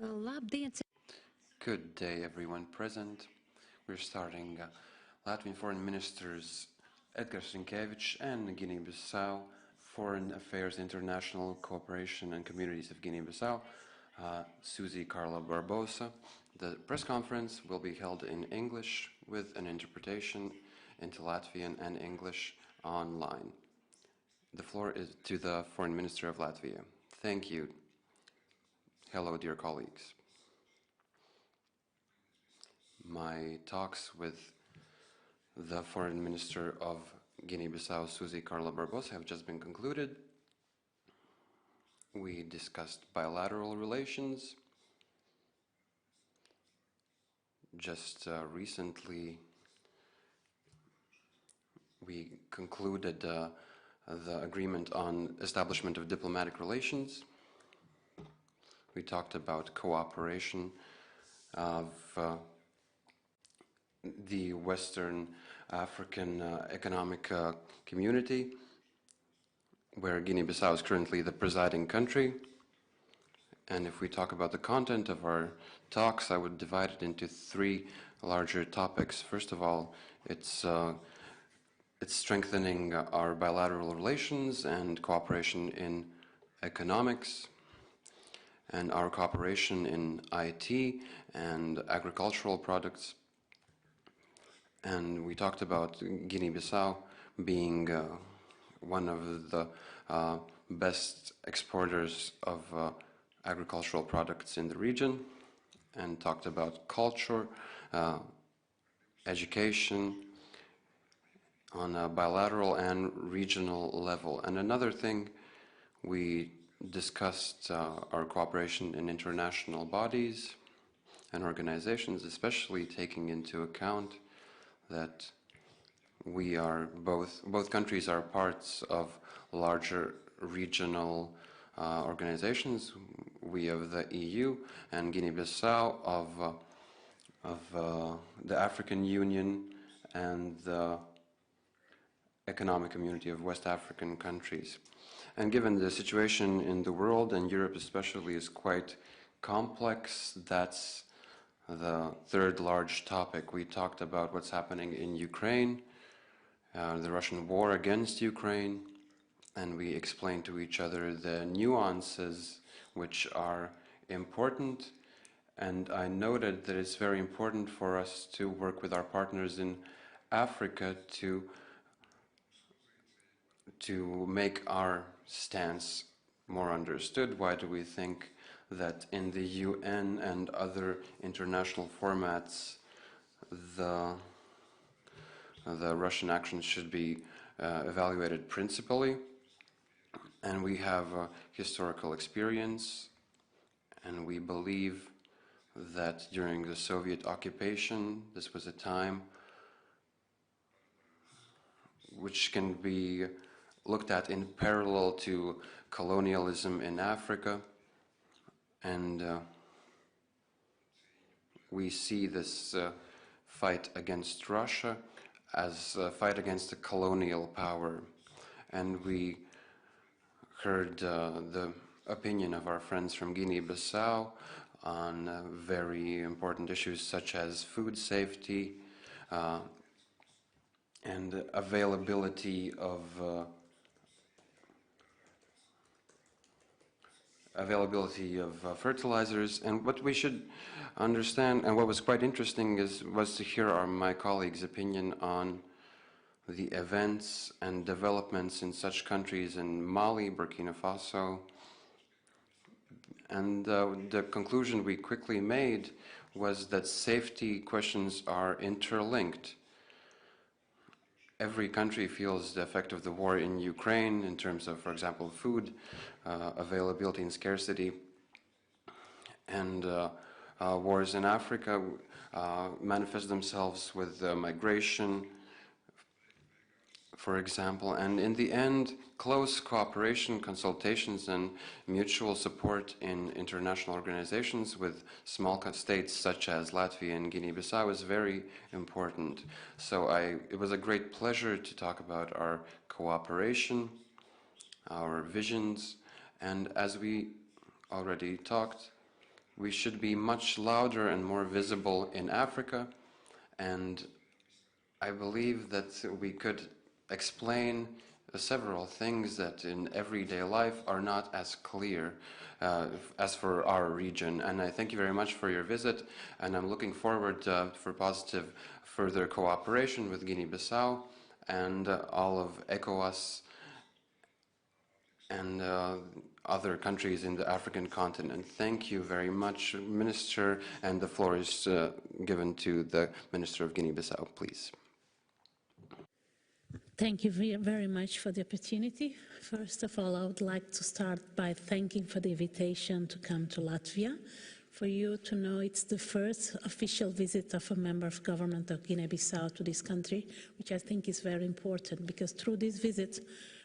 Labdien! Good day, everyone present. We're starting Latvian Foreign Ministers Edgars Rinkēvičs and Guinea-Bissau Foreign Affairs International Cooperation and Communities of Guinea-Bissau, Susie Carla Barbosa. The press conference will be held in English with an interpretation into Latvian and English online. The floor is to the Foreign Minister of Latvia. Thank you. Hello, dear colleagues. My talks with the Foreign Minister of Guinea-Bissau, Susie Carla Barbosa, have just been concluded. We discussed bilateral relations. Just recently, we concluded the agreement on establishment of diplomatic relations. We talked about cooperation of the Western African Economic Community, where Guinea-Bissau is currently the presiding country. And if we talk about the content of our talks, I would divide it into three larger topics. First of all, it's strengthening our bilateral relations and cooperation in economics, and our cooperation in IT and agricultural products. And we talked about Guinea-Bissau being one of the best exporters of agricultural products in the region, and talked about culture, education on a bilateral and regional level. And another thing, we discussed our cooperation in international bodies and organizations, especially taking into account that we are both countries are parts of larger regional organizations. We of the EU and Guinea-Bissau of the African Union and the Economic Community of West African countries. And given the situation in the world, and Europe especially, is quite complex, that's the third large topic. We talked about what's happening in Ukraine, the Russian war against Ukraine, and we explained to each other the nuances which are important. And I noted that it's very important for us to work with our partners in Africa to make our stance more understood. Why do we think that in the UN and other international formats the Russian actions should be evaluated principally? And we have historical experience, and we believe that during the Soviet occupation, this was a time which can be looked at in parallel to colonialism in Africa, and we see this fight against Russia as a fight against the colonial power. And we heard the opinion of our friends from Guinea-Bissau on very important issues such as food safety and availability of fertilizers. And what we should understand, and what was quite interesting, was to hear my colleague's opinion on the events and developments in such countries in Mali, Burkina Faso. And the conclusion we quickly made was that safety questions are interlinked. Every country feels the effect of the war in Ukraine in terms of, for example, food availability and scarcity, and wars in Africa manifest themselves with migration, for example. And in the end, close cooperation, consultations, and mutual support in international organizations with small states such as Latvia and Guinea-Bissau is very important. So it was a great pleasure to talk about our cooperation, our visions, and as we already talked, We should be much louder and more visible in Africa, and I believe that we could explain several things that in everyday life are not as clear as for our region. And I thank you very much for your visit, and I'm looking forward for positive further cooperation with Guinea-Bissau and all of ECOWAS and other countries in the African continent. Thank you very much, Minister, and the floor is given to the Minister of Guinea-Bissau, please. Thank you very much for the opportunity. First of all, I would like to start by thanking for the invitation to come to Latvia. For you to know, it's the first official visit of a member of government of Guinea-Bissau to this country, which I think is very important, because through this visit,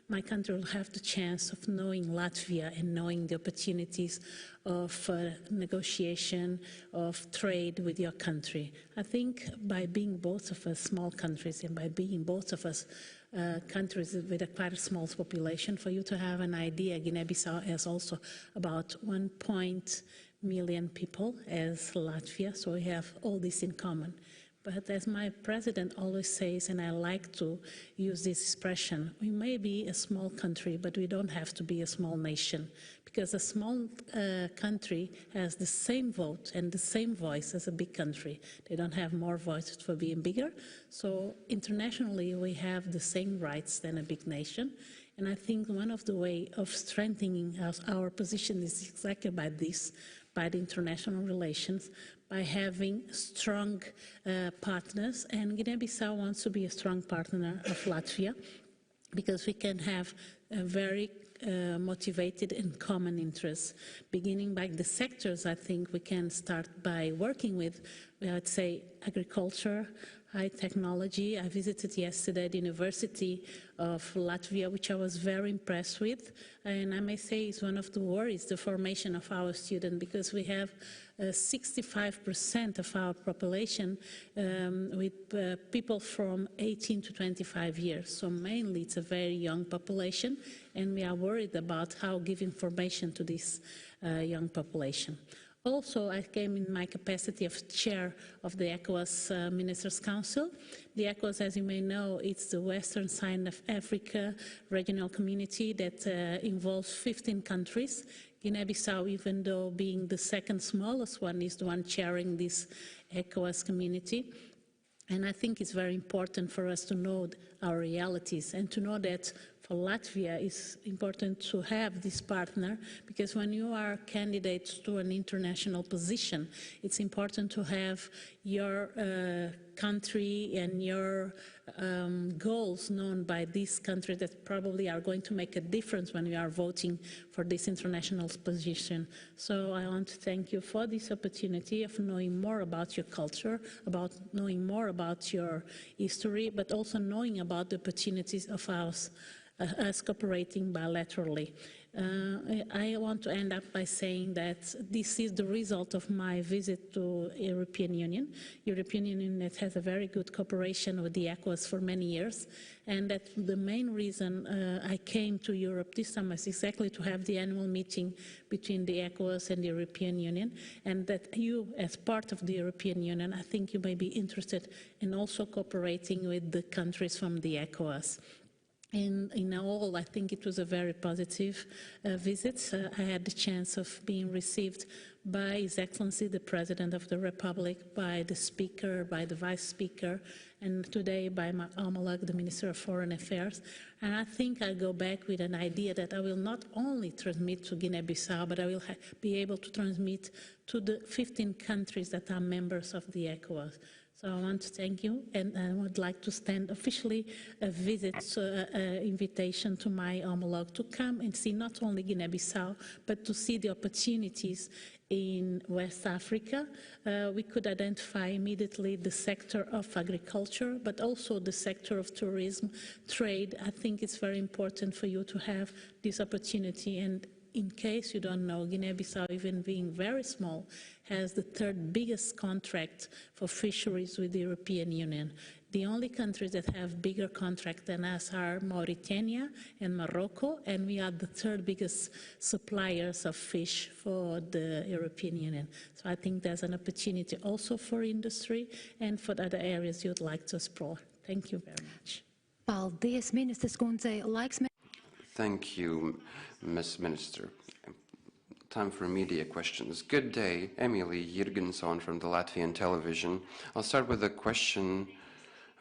my country will have the chance of knowing Latvia and knowing the opportunities of negotiation, of trade with your country. I think by being both of us small countries and by being both of us countries with a quite a small population, for you to have an idea, Guinea-Bissau has also about 1 million people as Latvia, so we have all this in common. But as my president always says, and I like to use this expression, we may be a small country, but we don't have to be a small nation, because a small country has the same vote and the same voice as a big country. They don't have more voices for being bigger. So internationally, we have the same rights than a big nation. And I think one of the ways of strengthening our position is exactly by this, by the international relations, by having strong partners. And Guinea-Bissau wants to be a strong partner of Latvia, because we can have a very motivated and common interests. Beginning by the sectors, I think we can start by working with, I'd say, agriculture, high technology. I visited yesterday the University of Latvia, which I was very impressed with. And I may say it's one of the worries, the formation of our students, because we have 65% of our population with people from 18 to 25 years. So mainly it's a very young population, and we are worried about how to give information to this young population. Also, I came in my capacity of chair of the ECOWAS Ministers' Council. The ECOWAS, as you may know, it's the western side of Africa regional community that involves 15 countries. Guinea-Bissau, even though being the second smallest one, is the one chairing this ECOWAS community. And I think it's very important for us to know our realities and to know that for Latvia it's important to have this partner, because when you are candidates to an international position, it's important to have your country and your goals known by this country that probably are going to make a difference when we are voting for this international position. So I want to thank you for this opportunity of knowing more about your culture, about knowing more about your history, but also knowing about the opportunities of us cooperating bilaterally. I want to end up by saying that this is the result of my visit to European Union. European Union that has a very good cooperation with the ECOWAS for many years, and that the main reason I came to Europe this time is exactly to have the annual meeting between the ECOWAS and the European Union, and that you, as part of the European Union, I think you may be interested in also cooperating with the countries from the ECOWAS. In all, I think it was a very positive visit. I had the chance of being received by His Excellency the President of the Republic, by the Speaker, by the Vice Speaker, and today by my homologue, the Minister of Foreign Affairs. And I think I go back with an idea that I will not only transmit to Guinea-Bissau, but I will be able to transmit to the 15 countries that are members of the ECOWAS. So I want to thank you, and I would like to stand officially a visit, invitation to my homologue to come and see not only Guinea-Bissau, but to see the opportunities in West Africa. We could identify immediately the sector of agriculture, but also the sector of tourism, trade. I think it's very important for you to have this opportunity. And in case you don't know, Guinea-Bissau, even being very small, has the third biggest contract for fisheries with the European Union. The only countries that have bigger contract than us are Mauritania and Morocco, and we are the third biggest suppliers of fish for the European Union. So I think there's an opportunity also for industry and for other areas you'd like to explore. Thank you very much. Paldies, ministres kundzei. Laiks. Thank you, Ms. Minister. Time for media questions. Good day, Emily Jürgensson from the Latvian television. I'll start with a question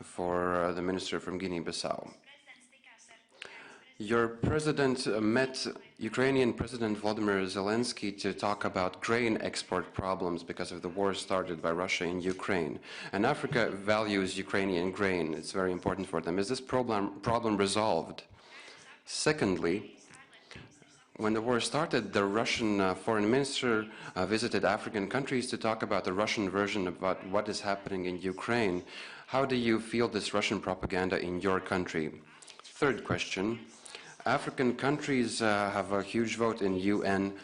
for the minister from Guinea-Bissau. Your president met Ukrainian President Volodymyr Zelensky to talk about grain export problems because of the war started by Russia in Ukraine. And Africa values Ukrainian grain. It's very important for them. Is this problem resolved? Secondly, when the war started, the Russian foreign minister visited African countries to talk about the Russian version about what is happening in Ukraine. How do you feel this Russian propaganda in your country? Third question. African countries have a huge vote in UN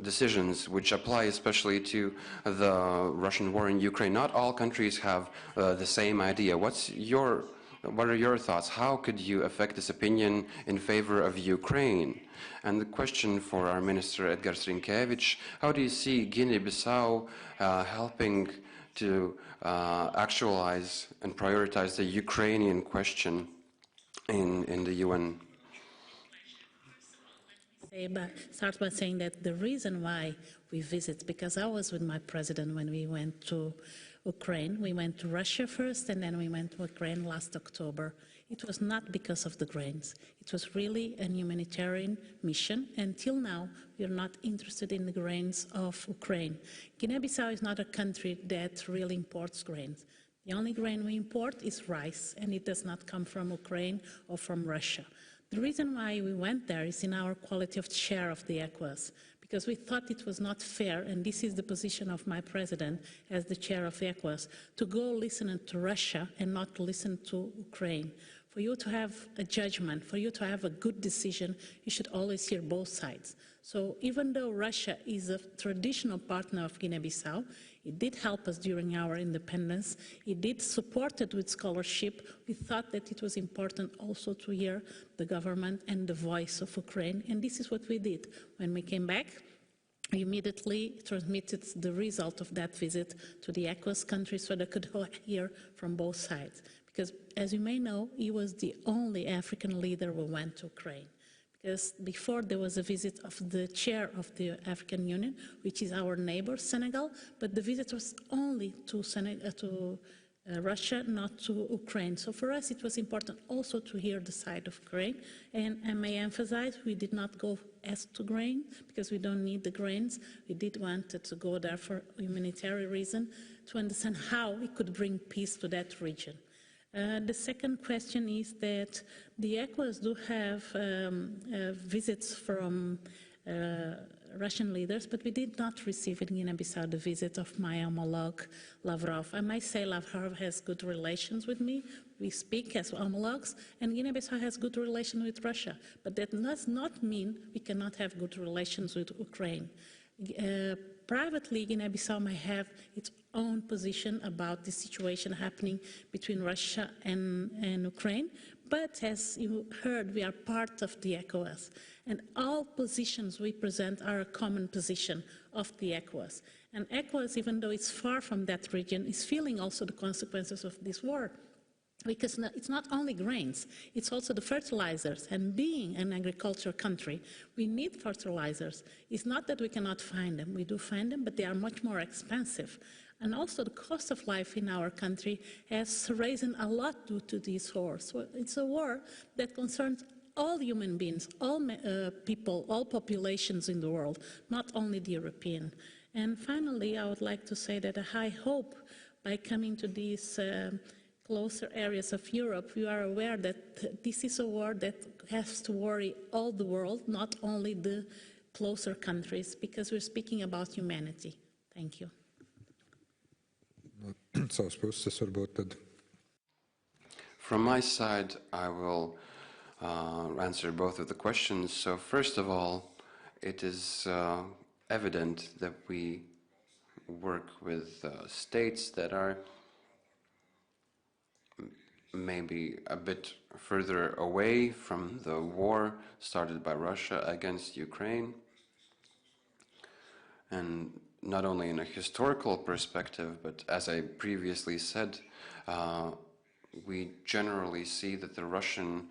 decisions, which apply especially to the Russian war in Ukraine. Not all countries have the same idea. What are your thoughts? How could you affect this opinion in favor of Ukraine? And the question for our Minister Edgars Rinkēvičs, how do you see Guinea-Bissau helping to actualize and prioritize the Ukrainian question in the UN? Start by saying that the reason why we visit, because I was with my president when we went to Ukraine. We went to Russia first, and then we went to Ukraine last October. It was not because of the grains. It was really a humanitarian mission. Until now, we are not interested in the grains of Ukraine. Guinea-Bissau is not a country that really imports grains. The only grain we import is rice, and it does not come from Ukraine or from Russia. The reason why we went there is in our quality of chair of the ECOWAS, because we thought it was not fair, and this is the position of my president as the chair of ECOWAS, to go listen to Russia and not to listen to Ukraine. For you to have a judgment, for you to have a good decision, you should always hear both sides. So even though Russia is a traditional partner of Guinea-Bissau, it did help us during our independence, it did support it with scholarship, we thought that it was important also to hear the government and the voice of Ukraine, and this is what we did. When we came back, we immediately transmitted the result of that visit to the ECOWAS countries so they could hear from both sides. Because, as you may know, he was the only African leader who went to Ukraine. Because before there was a visit of the chair of the African Union, which is our neighbor, Senegal, but the visit was only to Russia, not to Ukraine. So for us it was important also to hear the side of Ukraine. And I may emphasize, we did not go as to grain, because we don't need the grains. We did want to go there for humanitarian reason, to understand how we could bring peace to that region. The second question is that the ECOWAS do have visits from Russian leaders, but we did not receive in Guinea-Bissau the visit of my homologue Lavrov. I might say Lavrov has good relations with me. We speak as homologues, and Guinea-Bissau has good relations with Russia. But that does not mean we cannot have good relations with Ukraine. Privately, Guinea-Bissau may have its own position about the situation happening between Russia and Ukraine, but as you heard, we are part of the ECOWAS, and all positions we present are a common position of the ECOWAS. And ECOWAS, even though it's far from that region, is feeling also the consequences of this war. Because it's not only grains, it's also the fertilizers. And being an agricultural country, we need fertilizers. It's not that we cannot find them. We do find them, but they are much more expensive. And also the cost of life in our country has risen a lot due to this war. So it's a war that concerns all human beings, all people, all populations in the world, not only the European. And finally, I would like to say that I hope by coming to these closer areas of Europe, we are aware that this is a war that has to worry all the world, not only the closer countries, because we're speaking about humanity. Thank you. From my side, I will answer both of the questions. So first of all, it is evident that we work with states that are maybe a bit further away from the war started by Russia against Ukraine. And not only in a historical perspective, but as I previously said, we generally see that the Russian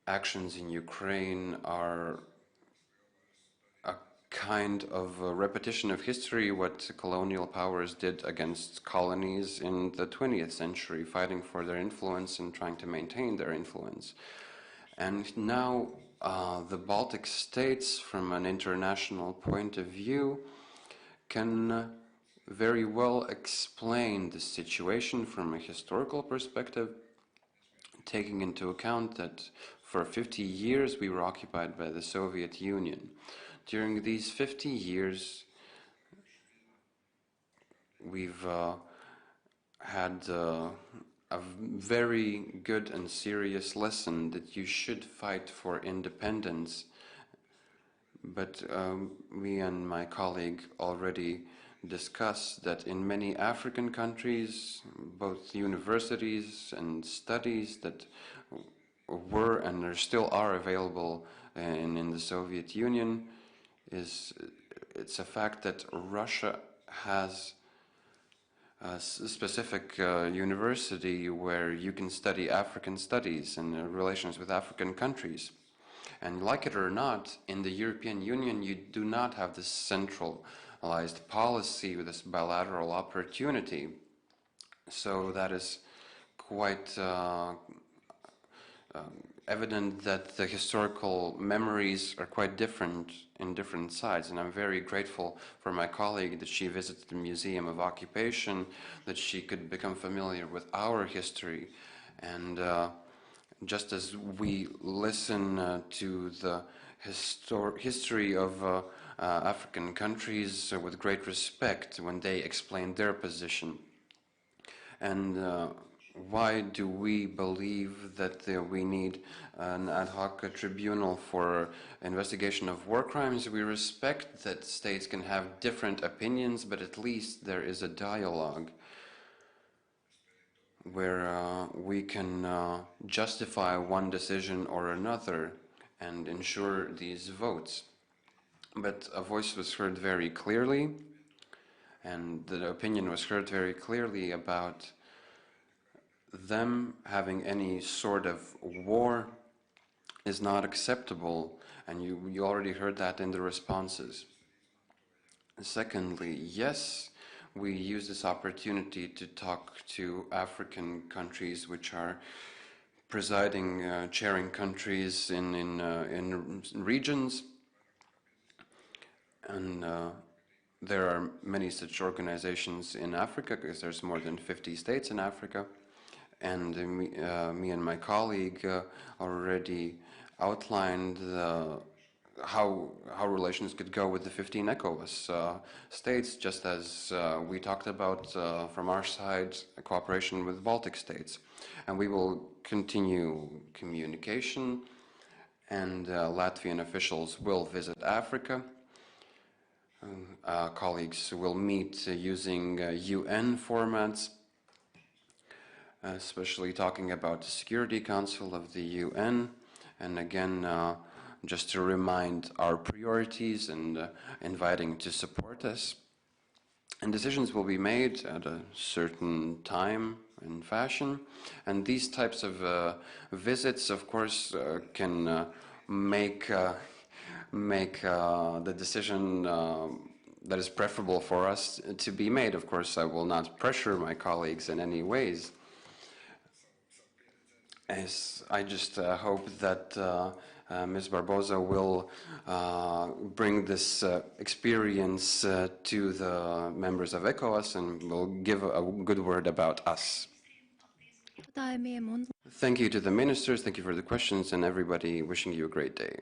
actions in Ukraine are a kind of a repetition of history, what colonial powers did against colonies in the 20th century, fighting for their influence and trying to maintain their influence. And now the Baltic states, from an international point of view, can very well explain the situation from a historical perspective, taking into account that for 50 years we were occupied by the Soviet Union. During these 50 years, we've had a very good and serious lesson that you should fight for independence. But me and my colleague already discussed that in many African countries, both universities and studies that were and there still are available in the Soviet Union, it's a fact that Russia has a specific university where you can study African studies and relations with African countries. And like it or not, in the European Union you do not have this centralized policy with this bilateral opportunity. So that is quite evident that the historical memories are quite different in different sides, and I'm very grateful for my colleague that she visited the Museum of Occupation, that she could become familiar with our history. And just as we listen to the history of African countries with great respect when they explain their position. And why do we believe that we need an ad hoc tribunal for investigation of war crimes? We respect that states can have different opinions, but at least there is a dialogue where we can justify one decision or another and ensure these votes. But a voice was heard very clearly, and the opinion was heard very clearly about them having any sort of war is not acceptable, and you already heard that in the responses. Secondly, yes, we use this opportunity to talk to African countries which are presiding, chairing countries in regions, and there are many such organizations in Africa, because there's more than 50 states in Africa. And me and my colleague already outlined how relations could go with the 15 ECOWAS states, just as we talked about from our side cooperation with Baltic states. And we will continue communication, and Latvian officials will visit Africa. Colleagues will meet using UN formats, especially talking about the Security Council of the UN, and again, just to remind our priorities and inviting to support us. And decisions will be made at a certain time and fashion, and these types of visits, of course, can make the decision that is preferable for us to be made. Of course, I will not pressure my colleagues in any ways. I just hope that Ms. Barbosa will bring this experience to the members of ECOWAS and will give a good word about us. Thank you to the ministers, thank you for the questions, and everybody, wishing you a great day.